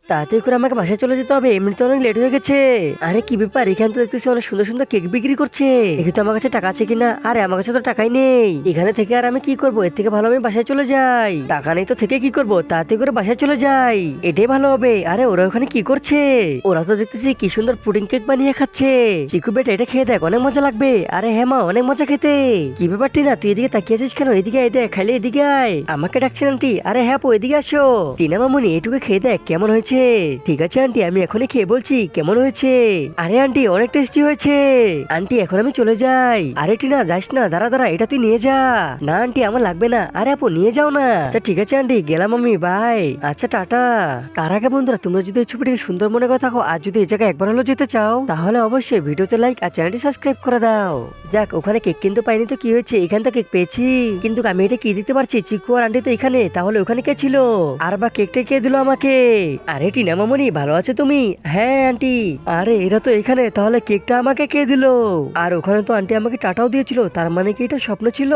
তাড়াতাড়ি করে আমাকে বাসায় চলে যেতে হবে, এমনিতে অনেক লেট হয়ে গেছে। আরে কি ব্যাপার, এখানে তো দেখতেছি অনেক সুন্দর সুন্দর কেক বিক্রি করছে। এখানে তো আমার কাছে টাকা আছে কিনা? আরে আমার কাছে তো টাকাই নেই। এখানে থেকে আর আমি কি করবো? এর থেকে ভালো আমি বাসায় চলে যাই। টাকা নেই তো থেকে কি করবো? তাড়াতাড়ি করে বাসায় চলে যাই, এটাই ভালো হবে। আরে ওরা ওখানে কি করছে? ওরা তো দেখতেছি কি সুন্দর পুডিং কেক বানিয়ে খাচ্ছে। চিকু বেটা এটা খেয়ে দেখ, অনেক মজা লাগবে। আরে হ্যাঁ মা, অনেক মজা খেতে। কি ব্যাপার টিনা, তুই এদিকে তাকিয়েছিস কেন? এদিকে আয় দেখ, খাইলে এদিকে আয়। আমাকে ডাকছেন আন্টি? আরে হ্যাঁ আপু এদিকে আসো। টিনা মামুনি এটুকু খেয়ে দেখ কেমন হয়েছে। ঠিক আছে আন্টি, আমি এখনই খেয়ে বলছি কেমন হয়েছে। আরে আন্টি অনেক টেস্টি হয়েছে। আন্টি এখন আমি চলে যাই। আরে টিনা যাস না, দাঁড়া দাঁড়া, এটা তুই নিয়ে যা। না আন্টি আমার লাগবে না। আরে আপু নিয়ে যাও না। আচ্ছা ঠিক আছে আন্টি, গেলাম আমি, বাই। আচ্ছা টাটা। তার আগে বন্ধুরা, তোমরা যদি এই ছবিটিকে সুন্দর মনে করে থাকো আর যদি এই জায়গায় একবার হলো যেতে চাও, তাহলে অবশ্যই ভিডিওতে লাইক আর চ্যানেলটি সাবস্ক্রাইব করে দাও। যাক, ওখানে কেক কিন্তু পাইনি তো কি হয়েছে, এখান তো কেক পেয়েছি। কিন্তু আমি এটা কি দিতে পারছি? চিকু আর আন্টি তো এখানে, তাহলে ওখানে কে ছিল? আর বা কেকটা কে দিল আমাকে? আরে টিনা মামনি ভালো আছো তুমি? হ্যাঁ আন্টি। আরে এরা তো এখানে, তাহলে কেকটা আমাকে কে দিল? আর ওখানে তো আন্টি আমাকে টাটাও দিয়েছিল, তার মানে কি এটা স্বপ্ন ছিল?